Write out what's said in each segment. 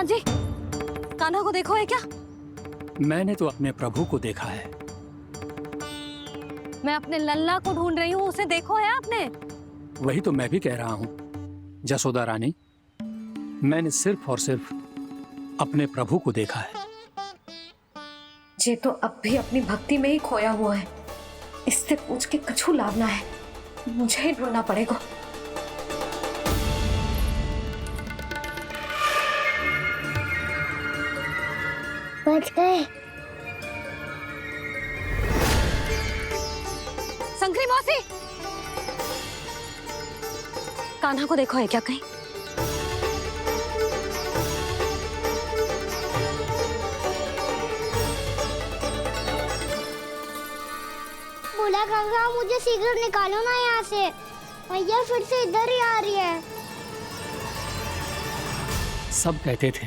जी, कान्हा को देखो है क्या? मैंने तो अपने प्रभु को देखा है। मैं अपने लल्ला को ढूंढ रही हूँ, उसे देखो है आपने? वही तो मैं भी कह रहा हूँ जसोदा रानी, मैंने सिर्फ और सिर्फ अपने प्रभु को देखा है। ये तो अब भी अपनी भक्ति में ही खोया हुआ है। इससे पूछ के कछु लाभ ना है, मुझे ही ढूंढना पड़ेगा। बच गए। शंकरी मौसी, कान्हा को देखो है क्या कहीं? बोला गंगा, मुझे शीघ्र निकालो ना यहाँ से। मैया फिर से इधर ही आ रही है। सब कहते थे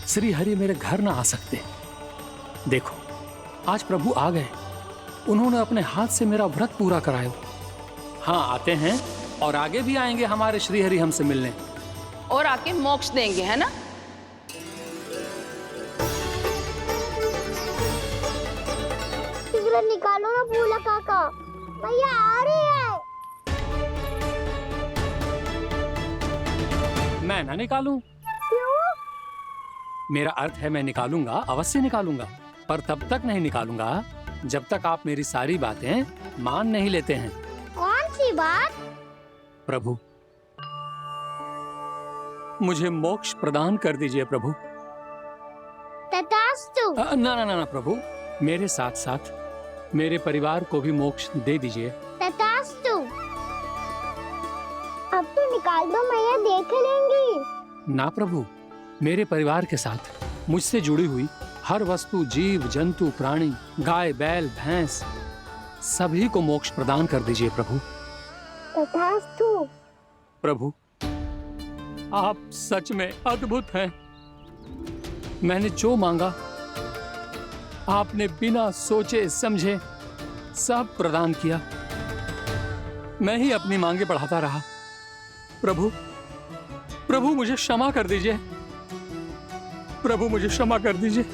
श्री हरि मेरे घर ना आ सकते। देखो आज प्रभु आ गए, उन्होंने अपने हाथ से मेरा व्रत पूरा कराया। हाँ आते हैं और आगे भी आएंगे हमारे श्री हरि हमसे मिलने और आके मोक्ष देंगे, है ना? शीघ्र निकालो ना भोला काका, मैया आ रही है। मैं ना निकालूं? क्यों? मेरा अर्थ है मैं निकालूंगा, अवश्य निकालूंगा, पर तब तक नहीं निकालूंगा जब तक आप मेरी सारी बातें मान नहीं लेते हैं। कौन सी बात? प्रभु मुझे मोक्ष प्रदान कर दीजिए प्रभु। तथास्तु। ना ना ना ना प्रभु, मेरे साथ साथ मेरे परिवार को भी मोक्ष दे दीजिए। तथास्तु। अब तो निकाल दो, मैया देख लेंगी। ना प्रभु, मेरे परिवार के साथ मुझसे जुड़ी हुई हर वस्तु, जीव जंतु, प्राणी, गाय बैल भैंस, सभी को मोक्ष प्रदान कर दीजिए प्रभु। तथास्तु। प्रभु आप सच में अद्भुत हैं। मैंने जो मांगा आपने बिना सोचे समझे सब प्रदान किया। मैं ही अपनी मांगे बढ़ाता रहा। प्रभु प्रभु मुझे क्षमा कर दीजिए। प्रभु मुझे क्षमा कर दीजिए।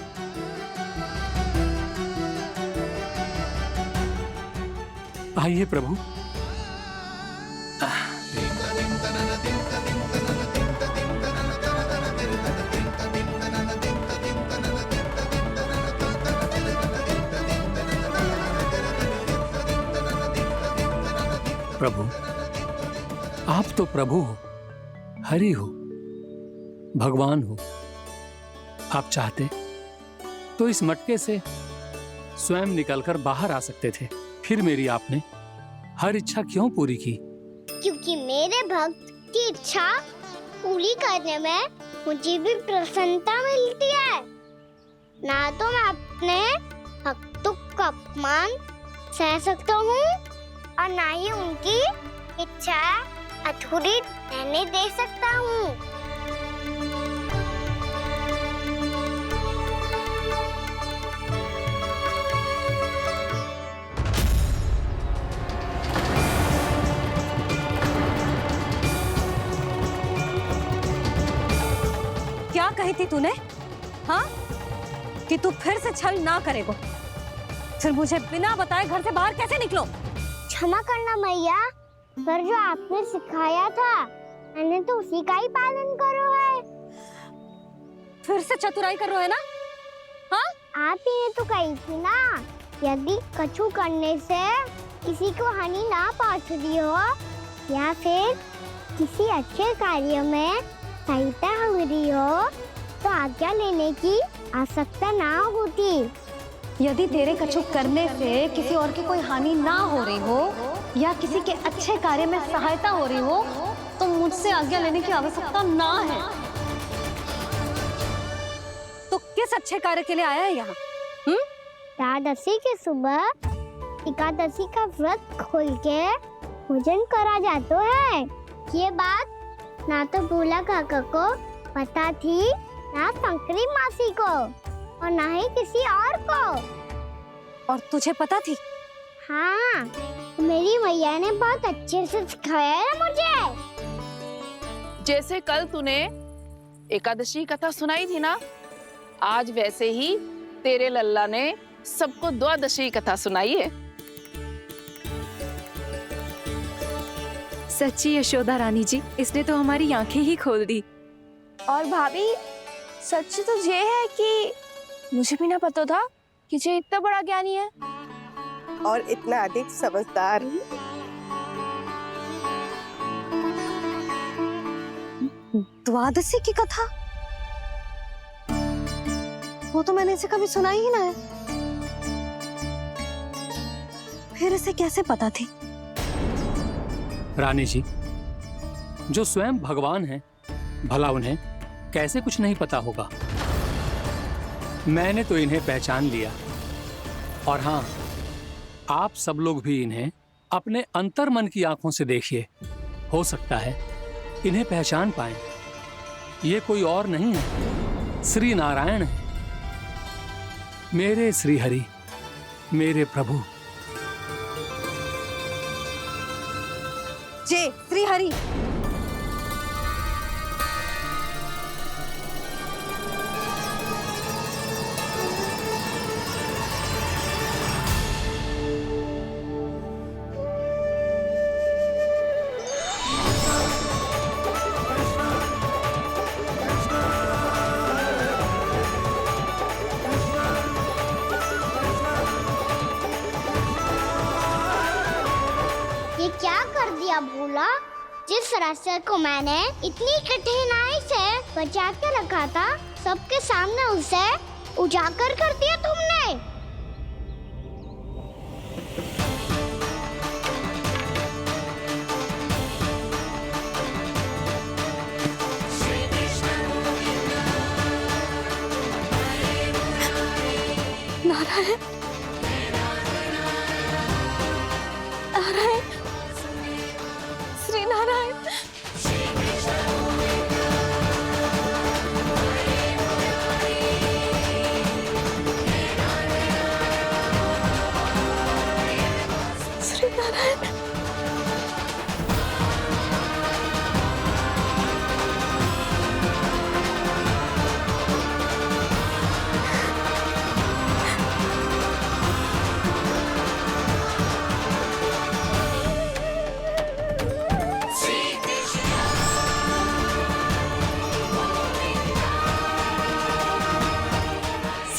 आइए प्रभु। प्रभु आप तो प्रभु हो, हरि हो, भगवान हो। आप चाहते तो इस मटके से स्वयं निकलकर बाहर आ सकते थे, फिर मेरी आपने हर इच्छा क्यों पूरी की? क्योंकि मेरे भक्त की इच्छा पूरी करने में मुझे भी प्रसन्नता मिलती है। ना तो मैं अपने भक्तों का अपमान सह सकता हूँ और ना ही उनकी इच्छा अधूरी रहने दे सकता हूँ। क्या कही थी तूने? हाँ, कि तू फिर से छल ना करेगा। फिर मुझे बिना बताए घर से बाहर कैसे निकलो? क्षमा करना मैया, पर जो आपने सिखाया था मैंने तो उसी का ही पालन करो है। फिर से चतुराई कर रहे हो है ना? हाँ? आप ही ने तो कही थी ना, यदि कछु करने से किसी को हानि ना पहुंचती हो या फिर किसी अच्छे कार्य में सहायता हो रही हो तो आज्ञा लेने की आवश्यकता ना होती। यदि तेरे कछु करने से किसी और की कोई हानि ना हो रही हो या किसी के अच्छे कार्य में सहायता हो रही हो तो मुझसे आज्ञा लेने की आवश्यकता ना है। तो किस अच्छे कार्य के लिए आया है यहाँ? एकादशी के सुबह एकादशी का व्रत खोल के भोजन करा जाता है। ये बात ना तो भोला काका को पता थी, ना शंकरी मासी को और ना ही किसी और को। और तुझे पता थी? हाँ, मेरी मैया ने बहुत अच्छे से सिखाया है मुझे। जैसे कल तूने एकादशी की कथा सुनाई थी ना, आज वैसे ही तेरे लल्ला ने सबको द्वादशी की कथा सुनाई है। सच्ची यशोदा रानी जी, इसने तो हमारी आंखें ही खोल दी। और भाभी सच तो ये है कि मुझे भी ना पता था कि ये इतना बड़ा ज्ञानी है और इतना अधिक समझदार। द्वादशी की कथा? वो तो मैंने इसे कभी सुना ही ना है। फिर इसे कैसे पता थी? रानी जी, जो स्वयं भगवान हैं, भला उन्हें कैसे कुछ नहीं पता होगा। मैंने तो इन्हें पहचान लिया, और हाँ, आप सब लोग भी इन्हें अपने अंतर्मन की आंखों से देखिए, हो सकता है इन्हें पहचान पाएं। ये कोई और नहीं है, श्री नारायण है, मेरे श्री हरि, मेरे प्रभु। जय श्री हरि। ये क्या कर दिया भोला? जिस रास्ते को मैंने इतनी कठिनाई से बचा के रखा था, सबके सामने उसे उजागर कर दिया तुमने। नारायण, नारायण, श्री नारायण। श्री नारायण।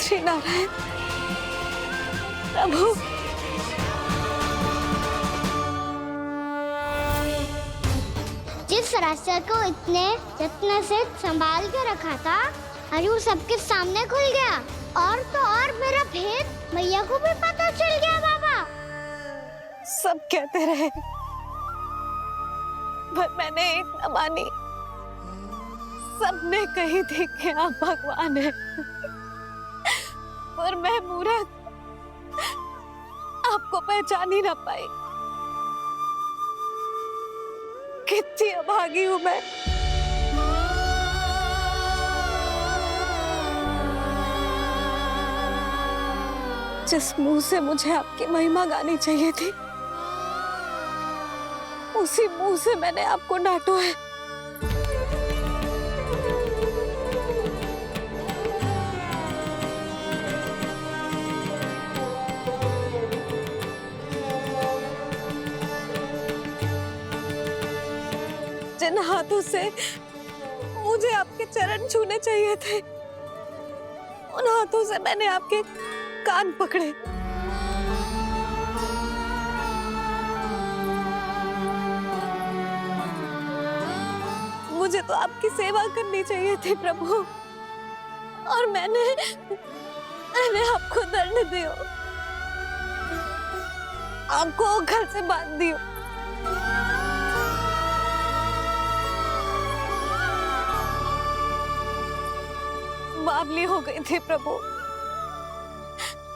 श्री नारायण प्रभु। जिस रास्ते को इतने जत्न से संभाल के रखा था, आज वो सबके सामने खुल गया। और तो और मेरा भेद मैया को भी पता चल गया। बाबा सब कहते रहे, पर मैंने एक न मानी। सबने कही थी कि आप भगवान हैं, पर मैं मूर्ख आपको पहचान ही ना पाई। कितनी अभागी हूं मैं। जिस मुंह से मुझे आपकी महिमा गानी चाहिए थी, उसी मुंह से मैंने आपको डांटा है। जिन हाथों से मुझे आपके चरण छूने चाहिए थे, उन हाथों से मैंने आपके कान पकड़े। मुझे तो आपकी सेवा करनी चाहिए थी प्रभु, और मैंने आपको दंड दियो, आपको घर से बांध दियो। बावली हो गई थी प्रभु।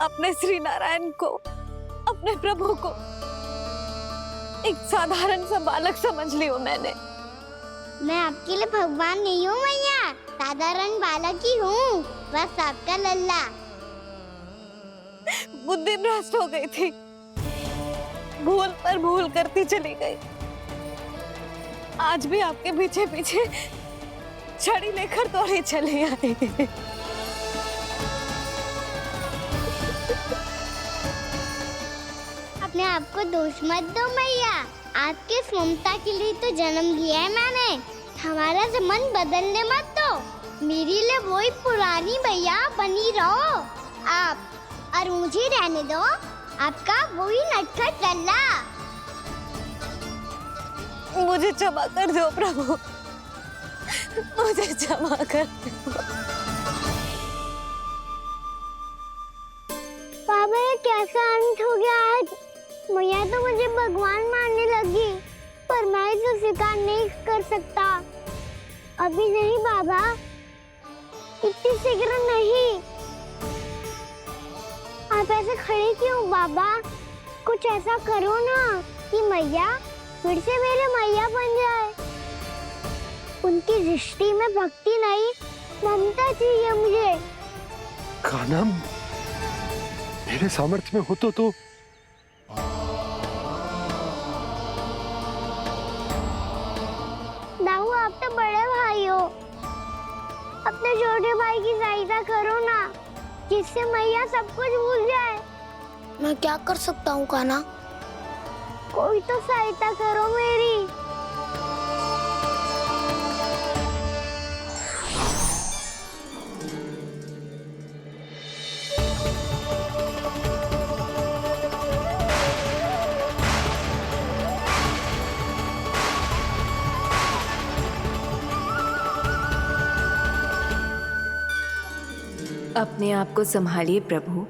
अपने श्री नारायण को, अपने प्रभु को एक साधारण सा बालक समझ लियो मैंने। मैं आपके लिए भगवान नहीं हूँ मैया, साधारण बालक ही हूँ, बस आपका लल्ला। बुद्धि भ्रष्ट हो गई थी, भूल पर भूल करती चली गई। आज भी आपके पीछे पीछे छड़ी लेकर दौड़े चले आए। अपने आप को दोष मत दो मैया, आपकी इस ममता के लिए तो जन्म लिया है मैंने। हमारा मन बदलने मत दो। मेरे लिए वही पुरानी मैया बनी रहो आप, और मुझे रहने दो आपका वही नटखट लल्ला। मुझे क्षमा कर दो प्रभु, मुझे क्षमा कर दो। बाबा ये कैसा अंत हो गया आज? मैया तो मुझे भगवान मानने लगी, पर मैं इसे स्वीकार नहीं कर सकता। अभी नहीं बाबा, इतनी शीघ्र नहीं। आप ऐसे खड़े क्यों बाबा? कुछ ऐसा करो ना कि मैया फिर से मेरे मैया बन जाए। उनकी दृष्टि में भक्ति नहीं, ममता चाहिए मुझे। कान्हा, मेरे सामर्थ्य में हो तो दाऊ, आप तो बड़े भाई हो, अपने छोटे भाई की सहायता करो ना, जिससे मैया सब कुछ भूल जाए। मैं क्या कर सकता हूँ कान्हा? कोई तो सहायता करो मेरी। अपने आप को संभालिए प्रभु।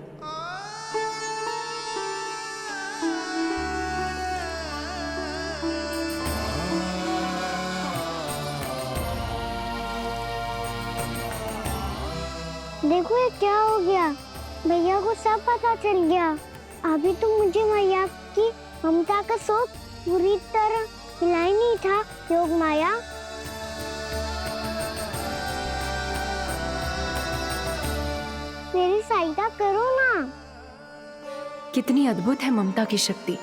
देखो ये क्या हो गया, भैया को सब पता चल गया। अभी तो मुझे मैया की ममता का शौक पूरी तरह मिला ही नहीं था। योग माया, मेरी सहायता करो ना। कितनी अद्भुत है ममता की शक्ति।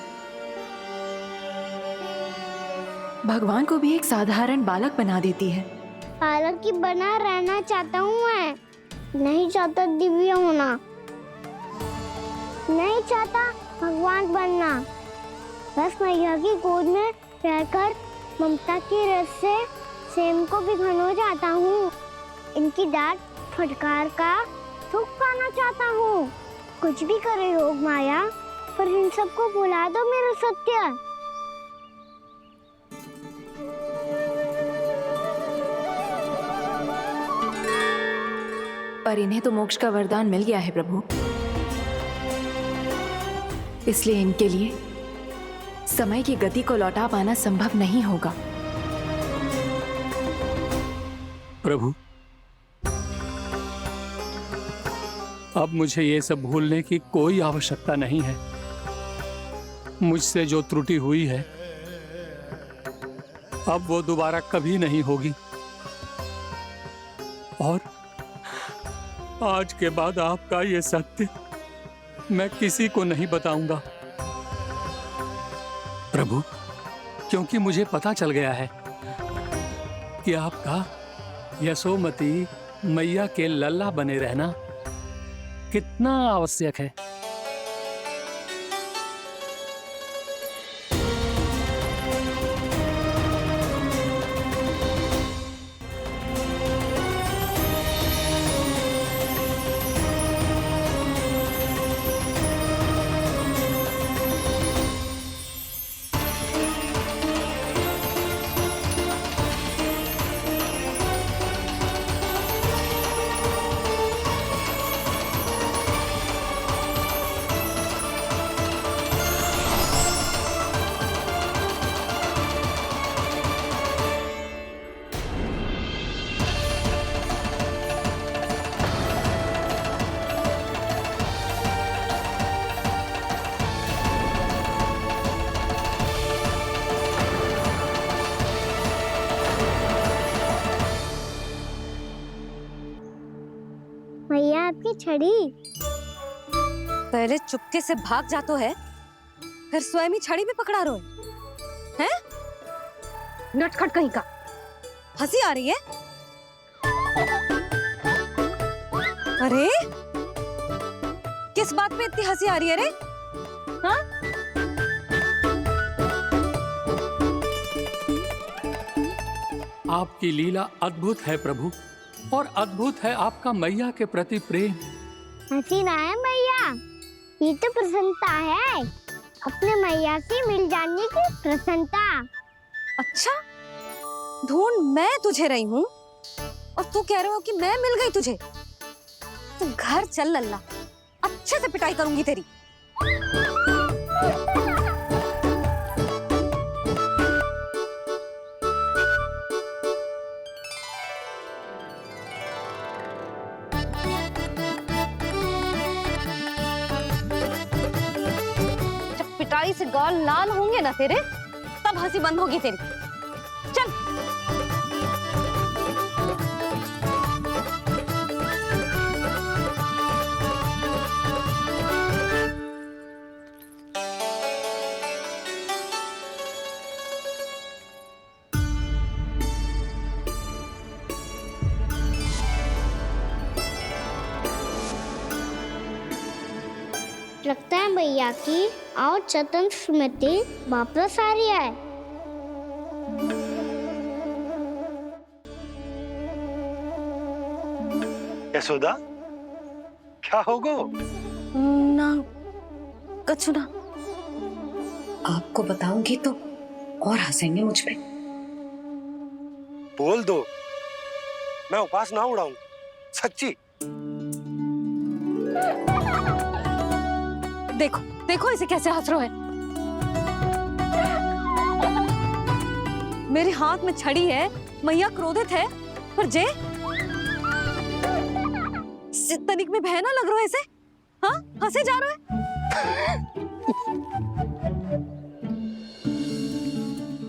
भगवान को भी एक साधारण बालक बना देती है। बालक की बना रहना चाहता हूँ मैं, नहीं चाहता दिव्य होना, नहीं चाहता भगवान बनना। बस मैया की गोद में रहकर ममता की रस से सेम को भी घनो चाहता हूँ। इनकी डांट फटकार का सुख पाना चाहता हूँ। कुछ भी करे योग माया, पर इन सबको भुला दो मेरा सत्य। पर इन्हें तो मोक्ष का वरदान मिल गया है प्रभु, इसलिए इनके लिए समय की गति को लौटा पाना संभव नहीं होगा। प्रभु, अब मुझे ये सब भूलने की कोई आवश्यकता नहीं है। मुझसे जो त्रुटि हुई है अब वो दोबारा कभी नहीं होगी, और आज के बाद आपका ये सत्य मैं किसी को नहीं बताऊंगा प्रभु, क्योंकि मुझे पता चल गया है कि आपका यशोमती मैया के लल्ला बने रहना कितना आवश्यक है। भैया आपकी छड़ी। पहले चुपके से भाग जातो है, फिर स्वयं ही छड़ी में पकड़ा रो है? नटखट कहीं का। हंसी आ रही है? अरे किस बात पे इतनी हंसी आ रही है रे? हाँ? आपकी लीला अद्भुत है प्रभु, और अद्भुत है आपका मैया के प्रति प्रेम। हंसी ना है मैया, ये तो प्रसन्नता है, अपने मैया से मिल जाने की प्रसन्नता। अच्छा, ढूंढ मैं तुझे रही हूँ और तू कह रहे हो कि मैं मिल गई तुझे। तू घर चल लल्ला, अच्छे से पिटाई करूंगी तेरी। जब पिटाई से गाल लाल होंगे ना तेरे, तब हंसी बंद होगी तेरी। चल। लगता है भैया की और चतन स्मृति वापस आ रही है। यशोदा, क्या हो गो? ना कछु ना। आपको बताऊंगी तो और हंसेंगे मुझ पे। बोल दो, मैं उपास ना उड़ाऊं, सच्ची। देखो देखो इसे कैसे हंस रहा है। मेरे हाथ में छड़ी है, मैया क्रोधित है, पर जे तनिक में भय ना लग रहा है इसे। हाँ, हंसे जा रहा है।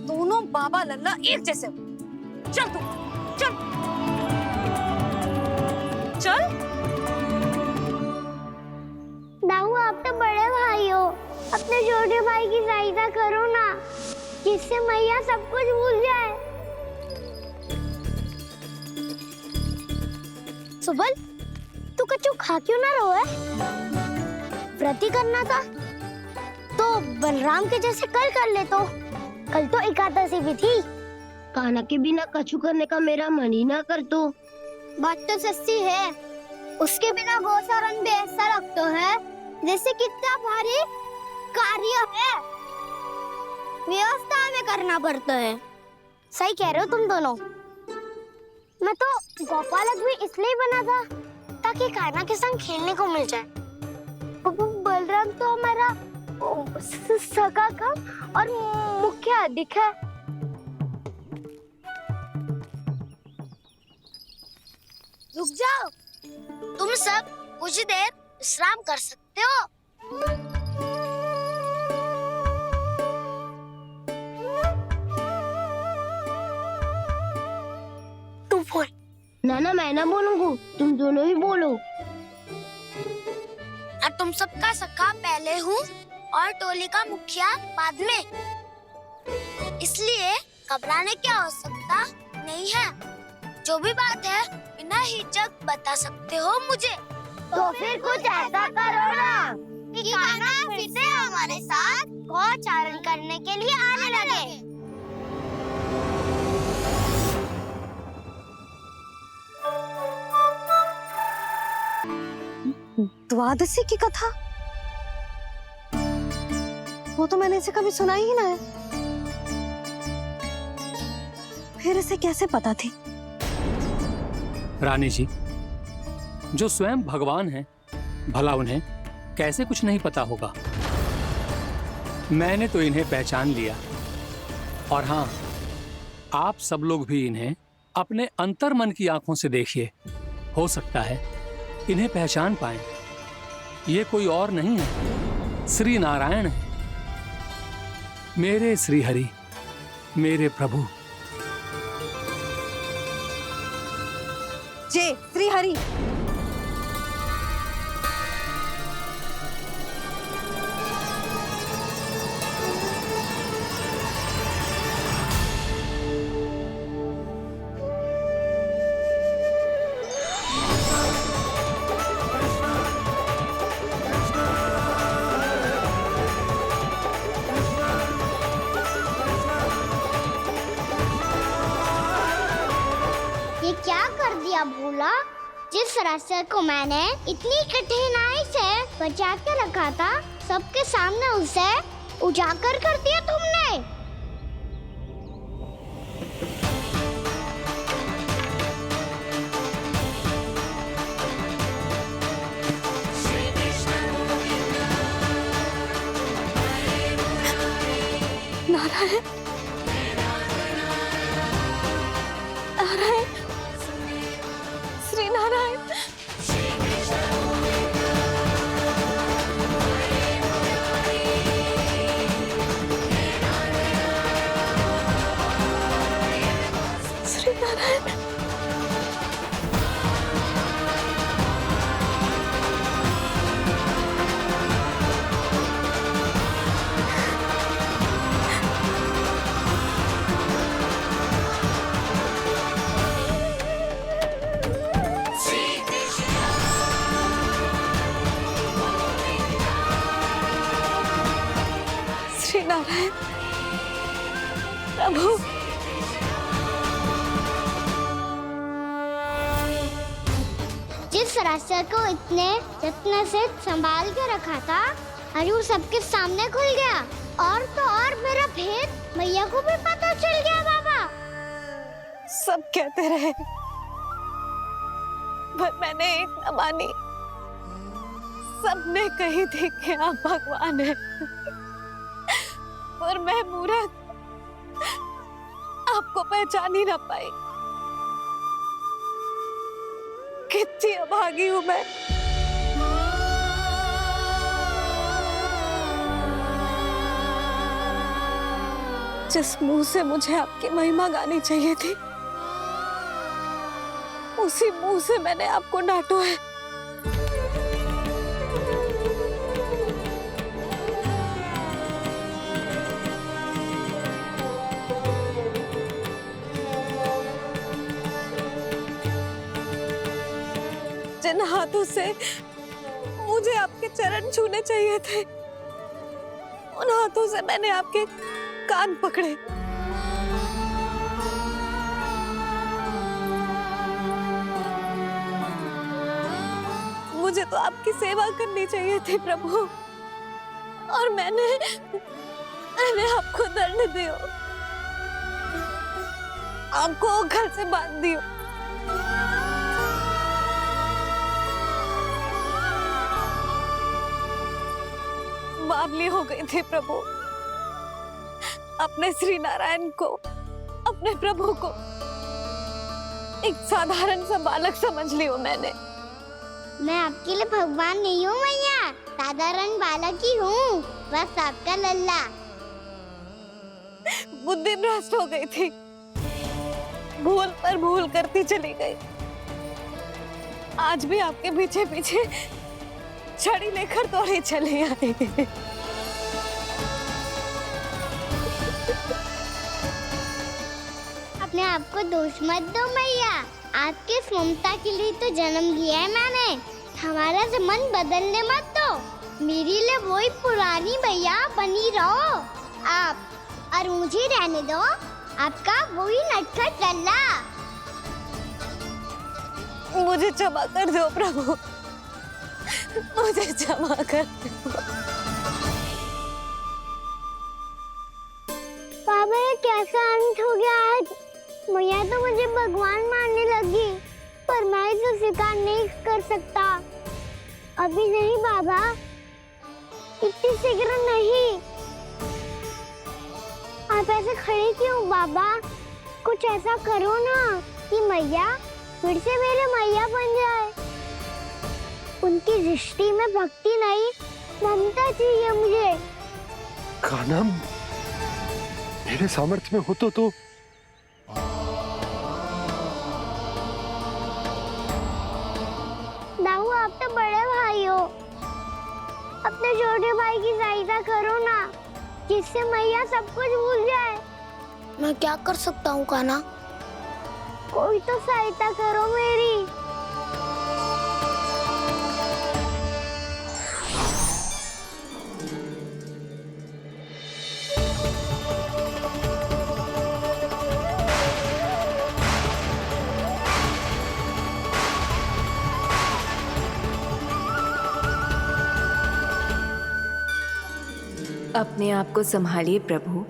दोनों बाबा लल्ला एक जैसे हो। चल तू, चल चल। दाऊ, आप तो बड़े भाई हो, अपने छोटे भाई की सहायता करो ना, जिससे मैया सब कुछ भूल जाए। सुबल, तू कच्चू खा क्यों ना रहो है? व्रती करना था तो बलराम के जैसे कल कर ले। तो कल तो एकादशी भी थी। कान्हा के बिना कछु करने का मेरा मन ही ना कर। तो बात तो सच्ची है, उसके बिना गोचारण भी ऐसा लगता है जैसे कितना भारी कार्य है, व्यवस्था में करना पड़ता है। सही कह रहे हो तुम दोनों। मैं तो गोपालक भी इसलिए बना था ताकि कान्हा के संग खेलने को मिल जाए। बलराम तो हमारा सगा का और मुख्य अधिक है। रुक जाओ, तुम सब कुछ देर विश्राम कर सकते हो। तू बोल। ना मैं ना बोलूंगा, तुम दोनों ही बोलो। और तुम सबका सखा पहले हूँ और टोली का मुखिया बाद में, इसलिए घबराने की आवश्यकता नहीं है। जो भी बात है बिना हिचक बता सकते हो मुझे। तो फिर कुछ ऐसा करो ना कि कान्हा फिर से हमारे साथ गोचारण करने के लिए आने लगे। द्वादशी की कथा? वो तो मैंने इसे कभी सुना ही ना है। फिर इसे कैसे पता थी? रानी जी, जो स्वयं भगवान हैं, भला उन्हें कैसे कुछ नहीं पता होगा। मैंने तो इन्हें पहचान लिया, और हाँ, आप सब लोग भी इन्हें अपने अंतर्मन की आंखों से देखिए, हो सकता है इन्हें पहचान पाएं। ये कोई और नहीं है, श्री नारायण है, मेरे श्री हरि, मेरे प्रभु। जय श्री हरि। भूला? जिस रास्ते को मैंने इतनी कठिनाई से बचा के रखा था, सबके सामने उसे उजागर कर दिया तुमने। नारायण, नारायण, श्री नारायण। श्री नारायण। श्री नारायण प्रभु। जिस रास्ते को इतने जत्न से संभाल के रखा था, आज वो सबके सामने खुल गया। और तो और मेरा भेद मैया को भी पता चल गया बाबा। सब कहते रहे, पर मैंने एक न मानी। सबने कही थी कि आप भगवान हैं, पर मैं मूर्ख आपको पहचान ही ना पाई। कितनी अभागी हूं मैं। जिस मुंह से मुझे आपकी महिमा गानी चाहिए थी, उसी मुंह से मैंने आपको डांटा है। जिन हाथों से मुझे आपके चरण छूने चाहिए थे, उन हाथों से मैंने आपके कान पकड़े। मुझे तो आपकी सेवा करनी चाहिए थी प्रभु, और मैंने आपको दंड दियो, आपको घर से बांध दियो। बावली हो गई थी प्रभु। अपने श्री नारायण को, अपने प्रभु को एक साधारण सा बालक समझ लियो मैंने। मैं आपके लिए भगवान नहीं हूँ मैया, साधारण बालक ही हूँ, बस आपका लल्ला। बुद्धि भ्रष्ट हो गई थी, भूल पर भूल करती चली गई। आज भी आपके पीछे पीछे छड़ी लेकर दौड़ी चली आई। अपने आप को दोष मत दो मैया, आपकी ममता के लिए तो जन्म लिया है मैंने। हमारा से मन बदलने मत दो। मेरे लिए वही पुरानी भैया बनी रहो आप, और मुझे रहने दो आपका वही नटखट लल्ला। मुझे क्षमा कर दो प्रभु, मुझे क्षमा कर दो। बाबा ये कैसा अंत हो गया आज? मैया तो मुझे भगवान मानने लगी, पर मैं इसे स्वीकार नहीं कर सकता। अभी नहीं बाबा, इतनी शीघ्र नहीं। आप ऐसे खड़े क्यों बाबा? कुछ ऐसा करो ना कि मैया फिर से मेरे मैया बन जाए। उनकी दृष्टि में भक्ति नहीं, ममता चाहिए मुझे। कान्हा, मेरे सामर्थ्य में हो तो दाऊ, आप तो बड़े भाई हो, अपने छोटे भाई की सहायता करो ना, जिससे मैया सब कुछ भूल जाए। मैं क्या कर सकता हूँ कान्हा? कोई तो सहायता करो मेरी। अपने आप को संभालिए प्रभु।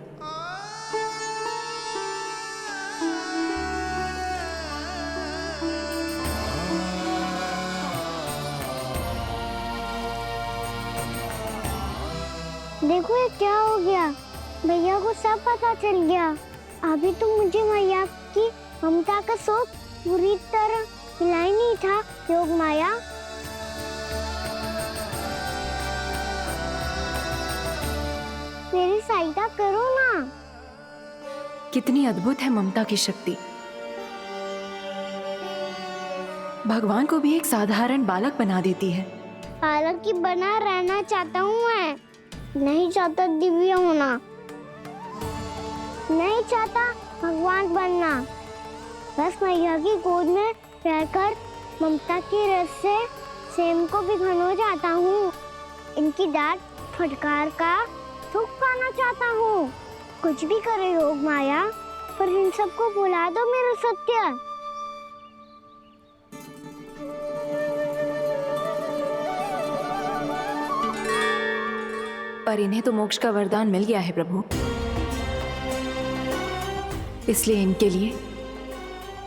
देखो ये क्या हो गया, भैया को सब पता चल गया। अभी तो मुझे मैया की ममता का शौक पूरी तरह मिला ही नहीं था। योग माया, मेरी सहायता करो ना। कितनी अद्भुत है ममता की शक्ति। भगवान को भी एक साधारण बालक बना देती है। बालक की बना रहना चाहता हूँ मैं, नहीं चाहता दिव्य होना, नहीं चाहता भगवान बनना। बस मैया की गोद में रहकर ममता की रस से सेम को भी घनो जाता हूँ। इनकी डांट फटकार का सुख पाना चाहता हूँ। कुछ भी करे योग माया, पर इन सबको भुला दो मेरा सत्य। पर इन्हें तो मोक्ष का वरदान मिल गया है प्रभु, इसलिए इनके लिए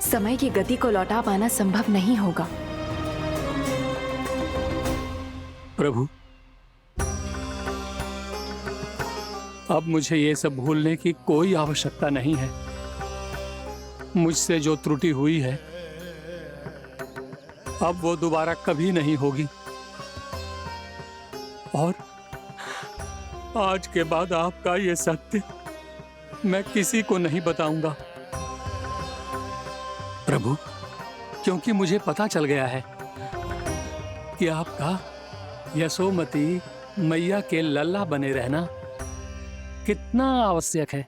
समय की गति को लौटा पाना संभव नहीं होगा। प्रभु, अब मुझे ये सब भूलने की कोई आवश्यकता नहीं है। मुझसे जो त्रुटि हुई है अब वो दोबारा कभी नहीं होगी, और आज के बाद आपका ये सत्य मैं किसी को नहीं बताऊंगा प्रभु, क्योंकि मुझे पता चल गया है कि आपका यशोमती मैया के लल्ला बने रहना कितना आवश्यक है।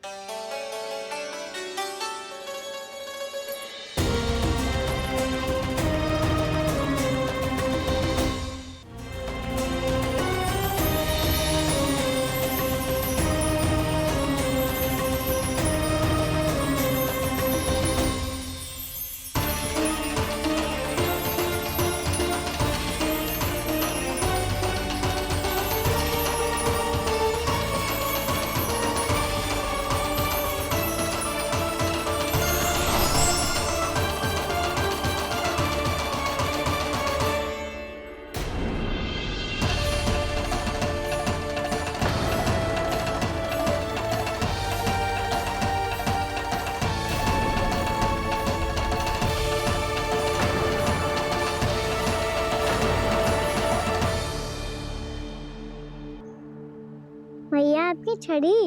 मैया आपकी छड़ी।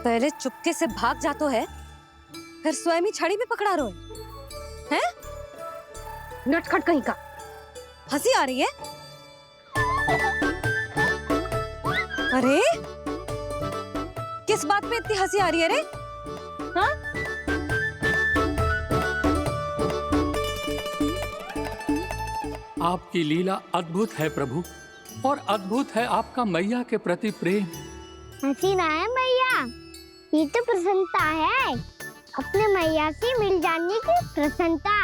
पहले चुपके से भाग जा तो है, फिर स्वयं ही छड़ी भी पकड़ा रहे हैं? नटखट कहीं का। हंसी आ रही है? अरे किस बात पे इतनी हंसी आ रही है रे? हाँ? आपकी लीला अद्भुत है प्रभु, और अद्भुत है आपका मैया के प्रति प्रेम। हंसी ना है मैया, ये तो प्रसन्नता है, अपने मैया से मिल जाने की प्रसन्नता।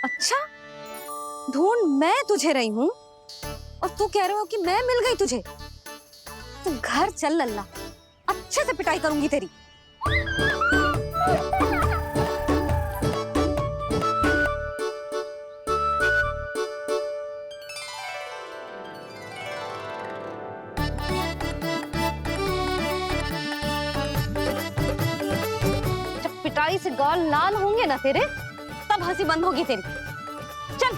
अच्छा, ढूंढ मैं तुझे रही हूँ और तू कह रहे हो कि मैं मिल गई तुझे। तू घर चल लल्ला, अच्छे से पिटाई करूंगी तेरी। पिटाई से गाल लाल होंगे ना तेरे, तब हंसी बंद होगी तेरी। चल।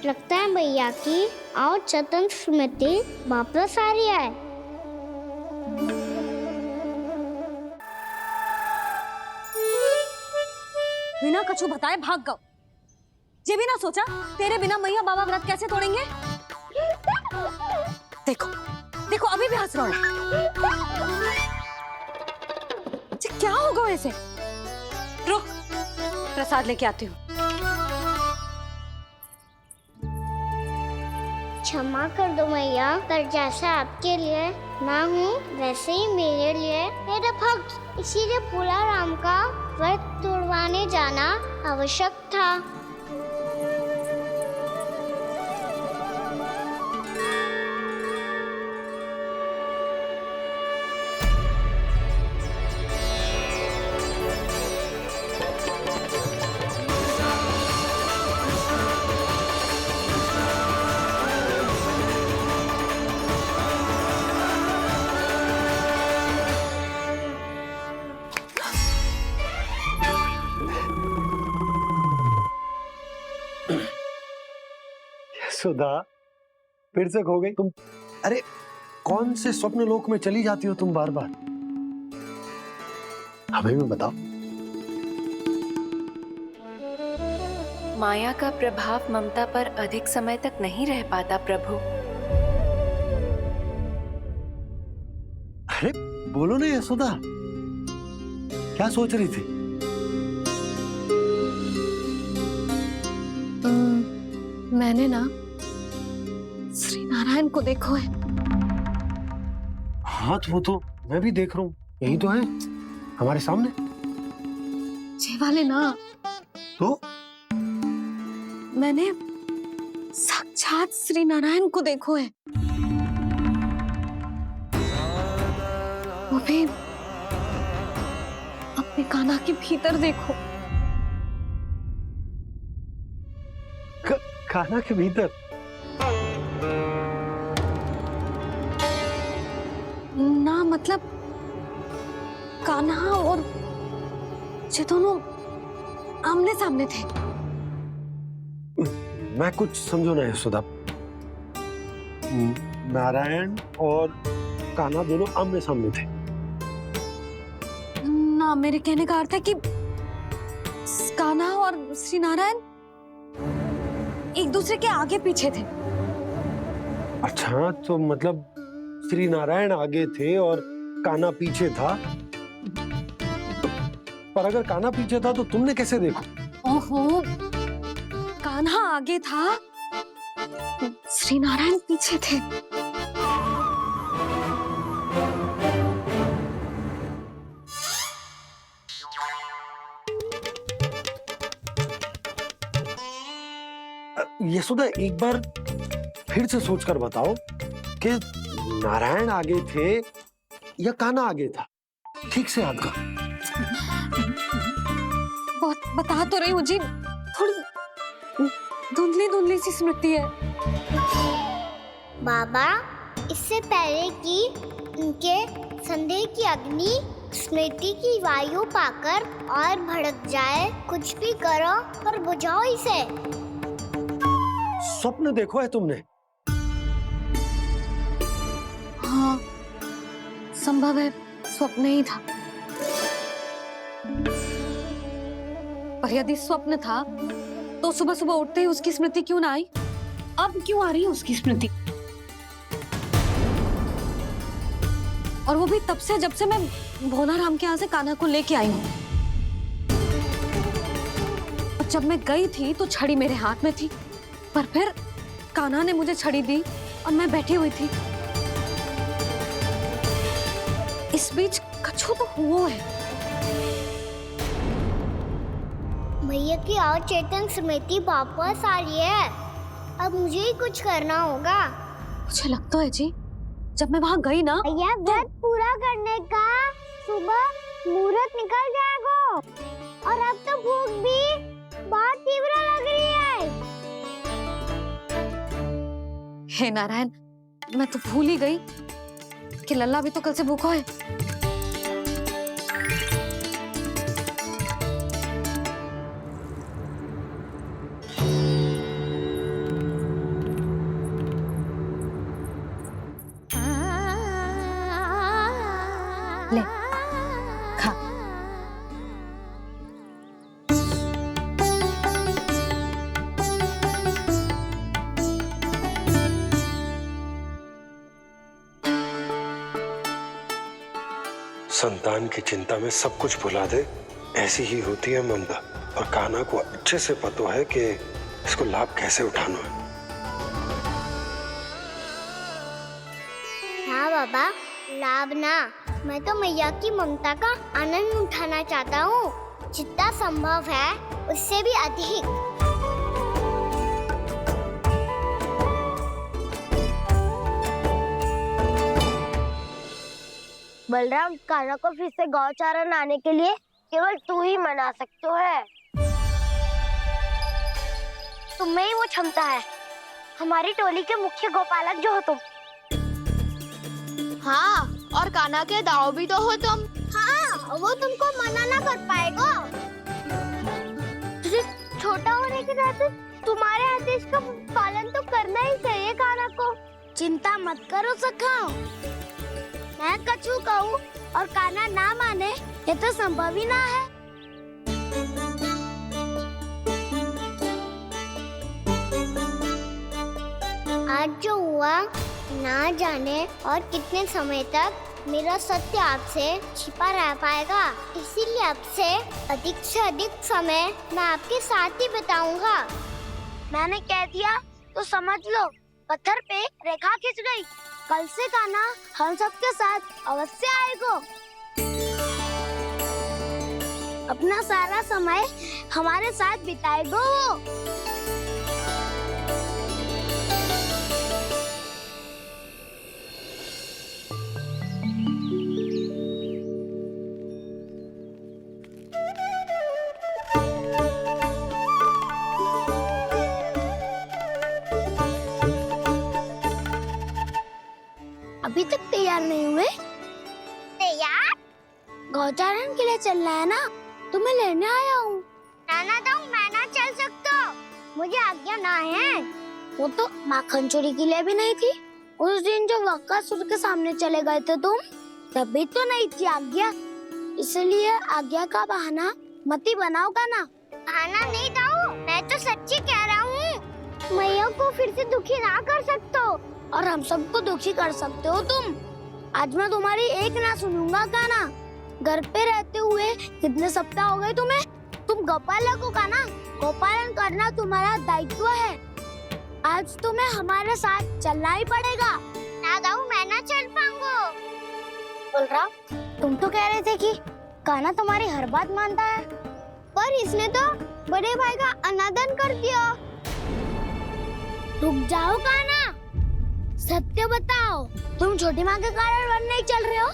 लगता है भैया की और चतन स्मृति वापस आ रही है। बिना कछु बताए भाग गओ। ये भी ना सोचा तेरे बिना मैया बाबा व्रत कैसे तोड़ेंगे? देखो देखो अभी भी हंस रहा है। क्या होगा ऐसे? रुक, प्रसाद लेके आती हूँ। क्षमा कर दो मैया, पर जैसा आपके लिए मैं हूँ वैसे ही मेरे लिए मेरा भक्त, इसीलिए भोला राम का व्रत तोड़वाने जाना आवश्यक था। सुधा, फिर से खो गई तुम। अरे कौन से स्वप्न लोक में चली जाती हो तुम बार बार? हमें भी बताओ। माया का प्रभाव ममता पर अधिक समय तक नहीं रह पाता प्रभु। अरे बोलो ना यशोदा, क्या सोच रही थी? मैंने ना श्री नारायण को देखो है। हाँ तो वो तो मैं भी देख रहा हूँ, यही तो है हमारे सामने। ये वाले ना, तो मैंने साक्षात श्री नारायण को देखो है, वो भी अपने कान्हा के भीतर देखो। कान्हा के भीतर? ना मतलब कान्हा और ये दोनों आमने सामने थे। मैं कुछ समझो ना यशोदा। नारायण और कान्हा दोनों आमने सामने थे? ना, मेरे कहने का अर्थ है कि कान्हा और श्री नारायण एक दूसरे के आगे पीछे थे। अच्छा, तो मतलब श्री नारायण आगे थे और कान्हा पीछे था। पर अगर कान्हा पीछे था तो तुमने कैसे देखा? ओहो, कान्हा आगे था, श्री नारायण पीछे थे। यशोदा, एक बार फिर से सोचकर बताओ कि नारायण आगे थे या कान्हा आगे था? ठीक से याद कर। बहुत बता तो रही हूँ जी, थोड़ी धुंधली धुंधली सी स्मृति है। बाबा, इससे पहले कि उनके संदेह की अग्नि स्मृति की वायु पाकर और भड़क जाए, कुछ भी करो और बुझाओ इसे। स्वप्न देखो है तुमने? हाँ, संभव है स्वप्न ही था। पर यदि स्वप्न था तो सुबह सुबह उठते ही उसकी स्मृति क्यों ना आई? अब क्यों आ रही है उसकी स्मृति? और वो भी तब से जब से मैं भोला राम के यहाँ से कान्हा को लेके आई हूँ। और जब मैं गई थी तो छड़ी मेरे हाथ में थी, पर फिर कान्हा ने मुझे छड़ी दी और मैं बैठी हुई थी। इस बीच कछु तो हुआ है। भैया की अचेतन स्मृति वापस आ रही है। अब मुझे ही कुछ करना होगा। मुझे लगता है जी, जब मैं वहां गई ना, भैया व्रत पूरा करने का सुबह मुहूर्त निकल जाएगा और अब तो भूख भी बहुत तीव्र लग रही है। हे नारायण, मैं तो भूल ही गई कि लल्ला भी तो कल से भूखा है। ले, खा। संतान की चिंता में सब कुछ भुला दे, ऐसी ही होती है ममता। और कान्हा को अच्छे से पता है कि इसको लाभ कैसे उठाना है। हाँ बाबा, लाभ ना, मैं तो मैया की ममता का आनंद उठाना चाहता हूँ, जितना संभव है उससे भी अधिक। बलराम, कान्हा को फिर से गौचारण आने के लिए केवल तू ही मना सकते है। तुम्हें ही वो क्षमता है, हमारी टोली के मुख्य गोपालक जो हो तुम। हाँ, और कान्हा के दाव भी तो हो तुम। हाँ, वो तुमको मना ना कर पाएगा। छोटा होने के नाते तुम्हारे आदेश का पालन तो करना ही चाहिए कान्हा को। चिंता मत करो सखा, मैं कछु कहूँ और कान्हा ना माने, ये तो संभव ही ना है। आज जो हुआ ना जाने और कितने समय तक मेरा सत्य आपसे छिपा रह पाएगा, इसीलिए आपसे अधिक से अधिक समय मैं आपके साथ ही बिताऊंगा। मैंने कह दिया तो समझ लो, पत्थर पे रेखा खिंच गई। कल से कान्हा हम सबके साथ अवश्य आएगा। अपना सारा समय हमारे साथ बिताएगा वो। अभी तक तैयार नहीं हुए? तैयार? गौचारण के लिए चलना है ना, तुम्हें लेने आया हूँ। नाना तो मैं ना चल सकता, मुझे आज्ञा ना है। वो तो माखन चोरी के लिए भी नहीं थी। उस दिन जो वक्कासुर के सामने चले गए थे तुम, तभी तो नहीं थी आज्ञा। इसलिए आज्ञा का बहाना मत ही बनाओ कान्हा। बहाना नहीं दाऊ, मैं तो सच्ची कह रहा हूँ। मैया को फिर से दुखी ना कर सकते हो और हम सबको दुखी कर सकते हो तुम। आज मैं तुम्हारी एक ना सुनूंगा कान्हा। घर पे रहते हुए कितने सप्ताह हो गए तुम्हें? तुम गोपालक हो कान्हा, गोपालन करना तुम्हारा दायित्व है। आज तुम्हें हमारे साथ चलना ही पड़ेगा। ना दाऊ, मैं ना चल पाऊंगा। बलराम, तुम तो कह रहे थे कि कान्हा तुम्हारी हर बात मानता है, पर इसने तो बड़े भाई का अनादर कर दिया। रुक जाओ कान्हा, सत्य बताओ, तुम छोटी माँ के कारण वन नहीं चल रहे हो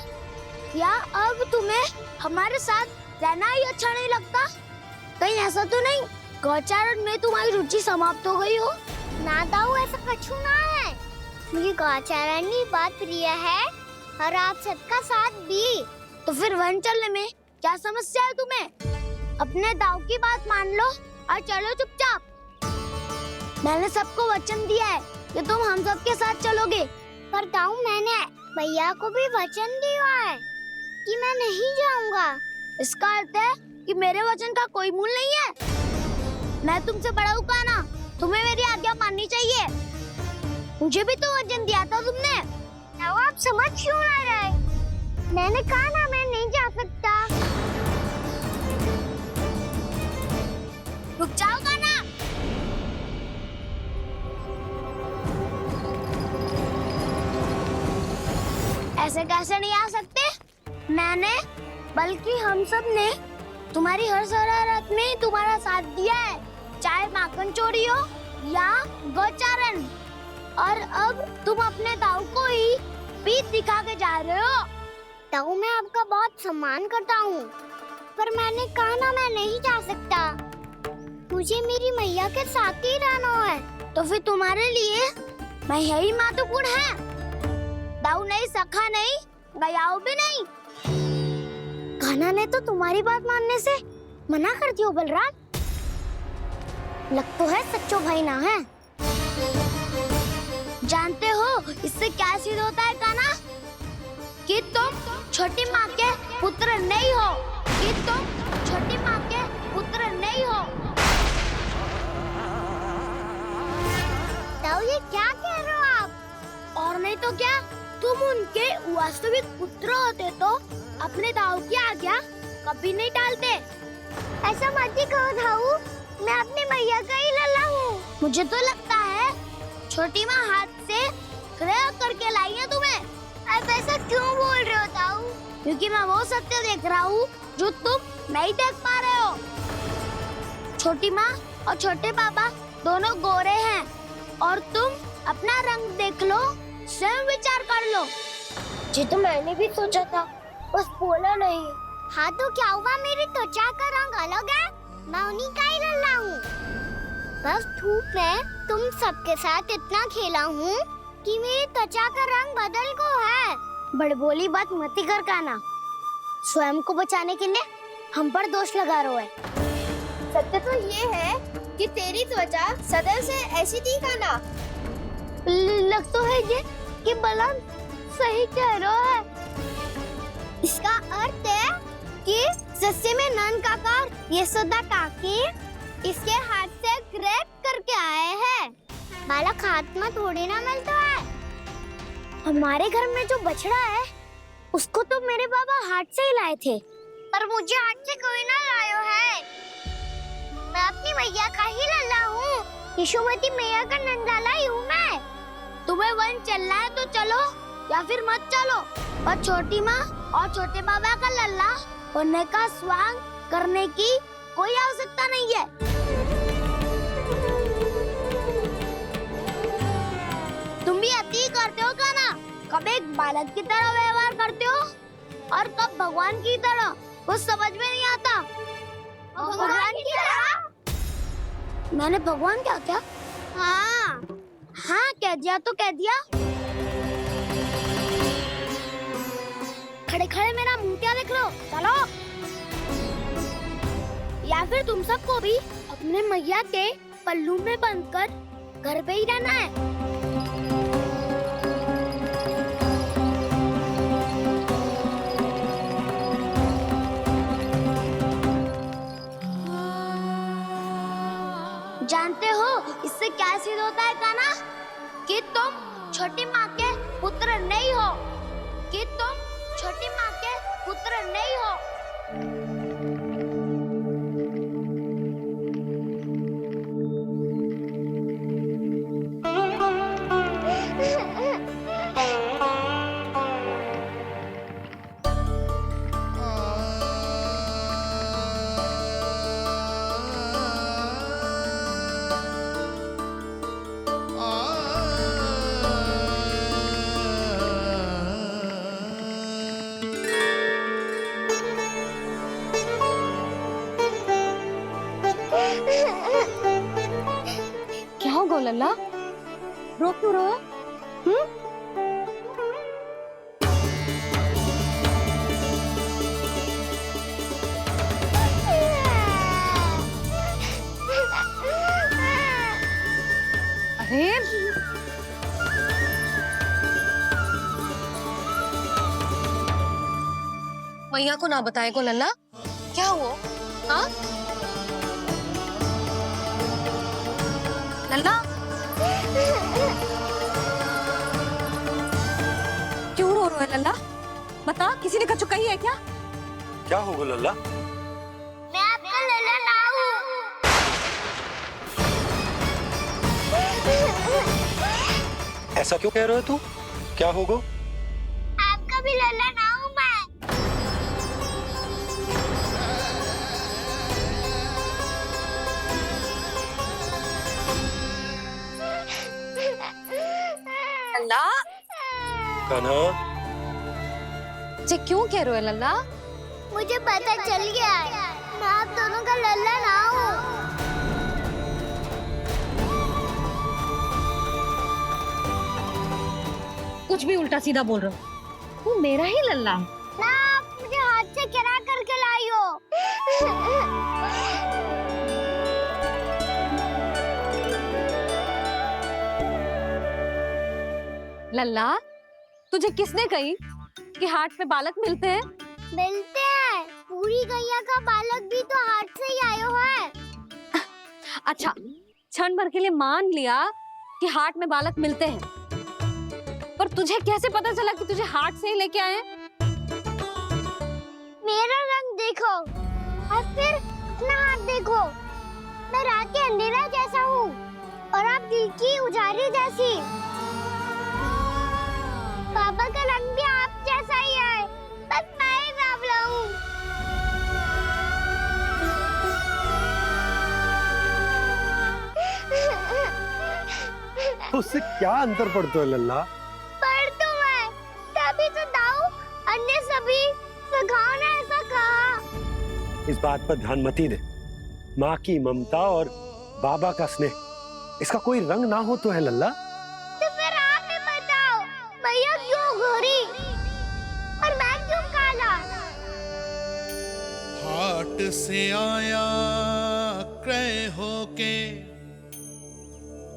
या अब तुम्हें हमारे साथ रहना ही अच्छा नहीं लगता? कहीं ऐसा तो नहीं गौचारण में तुम्हारी रुचि समाप्त हो गई हो? ना दाऊ, ऐसा कछु ना है। मुझे गौचारण की बात प्रिय है और आप सबका साथ भी। तो फिर वन चलने में क्या समस्या है तुम्हें? अपने दाऊ की बात मान लो और चलो चुपचाप। मैंने सबको वचन दिया है कि तुम हम सबके साथ चलोगे। पर दाऊ, मैंने भैया को भी वचन दिया है कि मैं नहीं जाऊंगा। इसका अर्थ है कि मेरे वचन का कोई मूल नहीं है। मैं तुमसे बड़ा हूँ कान्हा, तुम्हें मेरी आज्ञा माननी चाहिए। मुझे भी तो वचन दिया था तुमने। दाऊ, आप समझ क्यों आ रहे? मैंने कहा ना, मैं नहीं जा सकता। रुक जाओ कान्हा। ऐसे कैसे नहीं आ सकते? मैंने बल्कि हम सब ने तुम्हारी हर शरारत में तुम्हारा साथ दिया है, चाहे माखन चोरी हो या गौचारण। और अब तुम अपने दाऊ को ही पीठ दिखा के जा रहे हो। दाऊ, मैं आपका बहुत सम्मान करता हूँ, पर मैंने कहा ना, मैं नहीं जा सकता। मुझे मेरी मैया के साथ ही रहना है। तो फिर तुम्हारे लिए मैं यही महत्वपूर्ण है। दाऊ नहीं, सखा नहीं, गयाऊ भी नहीं। कान्हा ने तो तुम्हारी बात मानने से मना कर दिया बलराम। लग तो है सच्चो भाई ना है। जानते हो इससे क्या सिद्ध होता है कान्हा? कि तुम छोटी माँ के पुत्र नहीं हो, कि तुम छोटी माँ के पुत्र नहीं हो। दाऊ, ये क्या कह रहे हो आप? और नहीं तो क्या, तुम उनके वास्तविक पुत्र होते तो अपने दाऊ की आज्ञा कभी नहीं टालते। ऐसा मत ही कहो धाऊ, मैं अपनी मैया का ही लल्ला हूँ। मुझे तो लगता है छोटी माँ हाथ से प्रयोग करके लाई है तुम्हें। अब ऐसा क्यों बोल रहे हो धाऊ? क्योंकि मैं वो सत्य देख रहा हूँ जो तुम नहीं देख पा रहे हो। छोटी माँ और छोटे पापा दोनों गोरे हैं और तुम अपना रंग देख लो, स्वयं विचार कर लो। जी तो मैंने भी सोचा था, बस बोला नहीं। हाँ तो क्या हुआ, मेरी त्वचा का रंग अलग है, मैं उन्हीं का ही लल्ला हूँ। बस धूप में तुम सबके साथ इतना खेला हूँ कि मेरी त्वचा का रंग बदल को है। बड़बोली बात मत ही कर काना, स्वयं को बचाने के लिए हम पर दोष लगा रहे है। सत्य तो ये है कि तेरी त्वचा सदैव से ऐसी थी काना। लग तो है ये कि बलम सही कह रहा है। इसका अर्थ है कि सस्ते में नन काका यशोदा काकी इसके हाथ से ग्रेट करके आए हैं। बालक हाथ में थोड़ी ना मिलता है। हमारे घर में जो बछड़ा है उसको तो मेरे बाबा हाथ से ही लाए थे, पर मुझे हाथ से कोई ना लायो है। मैं अपनी मैया का ही लल्ला हूँ, यशोमती मैया का नंदाला ही हूँ मैं। तुम्हें वन चलना है तो चलो या फिर मत चलो, पर छोटी माँ और छोटे बाबा का लल्ला बनने का स्वांग करने की कोई आवश्यकता नहीं है। तुम भी अति करते हो काना, कब एक बालक की तरह व्यवहार करते हो और कब भगवान की तरह, कुछ समझ में नहीं आता। भगवान की तरह? मैंने भगवान क्या क्या? हाँ हाँ कह दिया तो कह दिया। खड़े खड़े मेरा मुंह क्या देख लो, चलो। या फिर तुम सबको भी अपने मैया के पल्लू में बंधकर घर पे ही रहना है। जानते हो इससे क्या सिद्ध होता है काना? कि तुम छोटी माँ के पुत्र नहीं हो, कि तुम छोटी माँ के पुत्र नहीं हो। क्या हो गो लल्ला, रो क्यों रहो? अरे मैया को ना बताए को लल्ला, क्या हुआ? हाँ लल्ला, क्यों रो रहे हो लल्ला? बता, किसी ने कछु कही है क्या? क्या होगा लल्ला? मैं आपका लल्ला ना हूँ। ऐसा क्यों कह रहे हो तू? क्या होगा? आपका भी लल्ला ना हूँ मैं। लल्ला, कान्हा, जे क्यों कह रहे हो लल्ला? मुझे पता चल गया है, मैं आप दोनों का लल्ला ना हूँ। कुछ भी उल्टा सीधा बोल रहे हो, तू मेरा ही लल्ला है। ना आप मुझे हाथ से गिरा करके लाई हो। लल्ला, तुझे किसने कही कि हाट में बालक मिलते हैं? मिलते हैं, पूरी गैया का बालक भी तो हाट से ही आयो है। अच्छा, क्षण भर के लिए मान लिया कि हाट में बालक मिलते हैं, पर तुझे कैसे पता चला कि तुझे हाट से ही लेके आए हैं? मेरा रंग देखो और फिर अपना के अंधेरा जैसा हूँ और आप दिल की उजाली जैसी। पापा का रंग भी आप जैसा ही है, बस मैं ही बावला हूँ। उससे क्या अंतर पड़ता है लल्ला? पर तो मैं तभी तो दाऊ अन्य सभी सखाओ ने ऐसा कहा। इस बात पर ध्यान मत ही दे। माँ की ममता और बाबा का स्नेह, इसका कोई रंग ना हो तो है लल्ला। तो फिर आप ही बताओ, मैया क्यों गोरी और मैं क्यों काला? हाट से आया क्रय होके,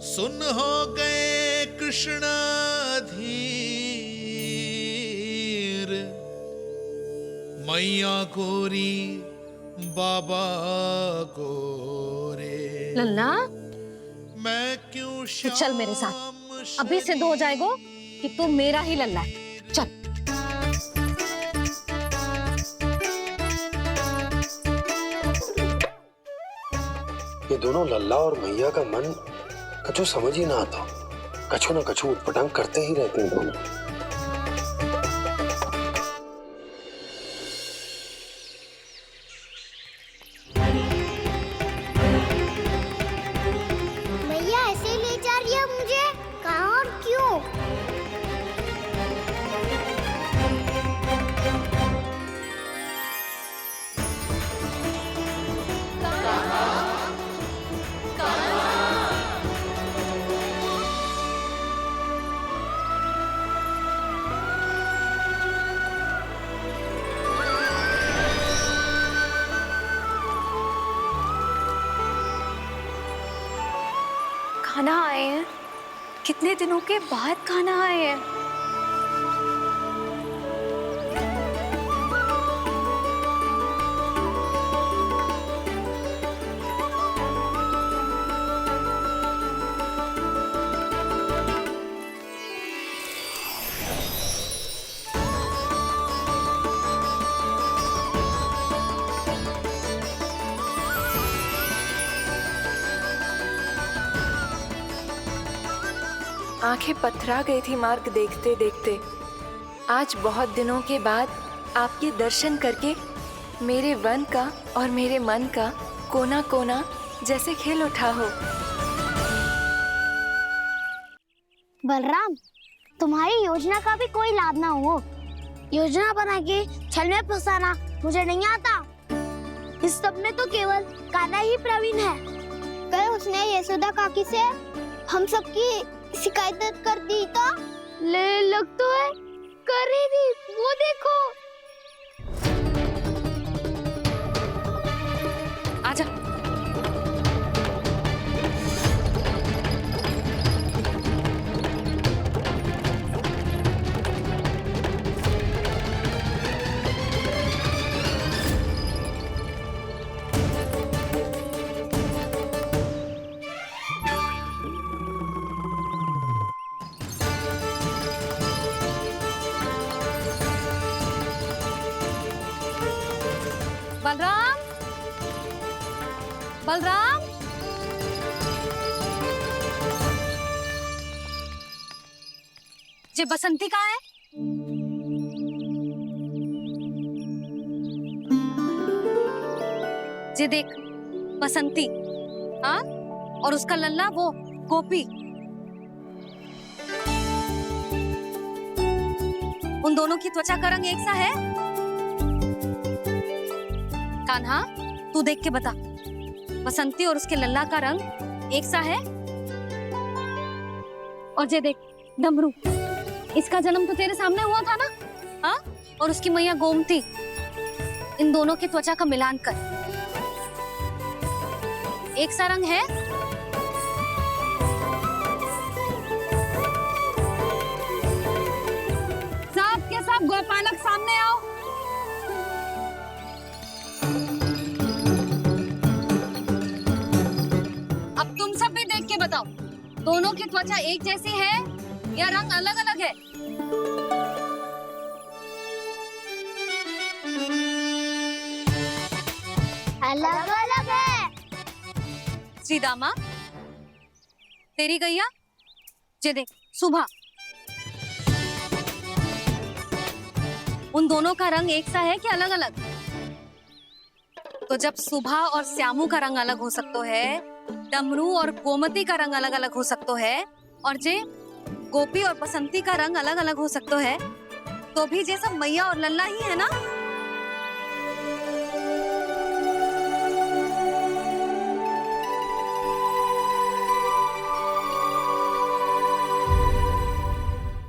सुन हो गए कृष्ण धीर। मैया गोरी बाबा गोरे, लल्ला मैं क्यों तू चल मेरे साथ, अभी सिद्ध हो जाएगा कि तू मेरा ही लल्ला है। चल। ये दोनों लल्ला और मैया का मन कछु समझ ही ना आता। कछु ना कछु उटपटांग करते ही रहते हैं दोनों। मैया ऐसे ले जा रही है मुझे, कहाँ और क्यों? खाना आए हैं, कितने दिनों के बाद खाना आए हैं। आंखें पथरा गई थी मार्ग देखते देखते। आज बहुत दिनों के बाद आपके दर्शन करके मेरे वन का और मेरे मन का कोना कोना जैसे खिल उठा हो। बलराम, तुम्हारी योजना का भी कोई लाभ ना हो। योजना बना के छल में फंसाना मुझे नहीं आता। इस सब में तो केवल कान्हा ही प्रवीण है। कल उसने यशोदा काकी से हम सबकी शिकायत कर दी तो ले लग तो है कर ही दी, वो देखो। आजा। बलराम, बलराम, ये बसंती कहाँ है? ये देख, बसंती, हाँ, और उसका लल्ला वो गोपी। उन दोनों की त्वचा का रंग एक सा है? कान्हा, तू देख के बता, बसंती और उसके लल्ला का रंग एक सा है? और ये देख, डमरू, इसका जन्म तो तेरे सामने हुआ था ना? हाँ? और उसकी मैया गोमती, इन दोनों की त्वचा का मिलान कर, एक सा रंग है? सब के सब गोपालक सामने आओ। अब तुम सब भी देख के बताओ, दोनों की त्वचा एक जैसी है या रंग अलग अलग है? अलग अलग है। जी दामा, तेरी गैया जे देख सुबह, उन दोनों का रंग एक सा है कि अलग अलग? तो जब सुबह और श्यामू का रंग अलग हो सकता है, डमरू और गोमती का रंग अलग अलग हो सकता है, और जे गोपी और बसंती का रंग अलग अलग हो सकता है, तो भी जे सब मैया और लल्ला ही है ना।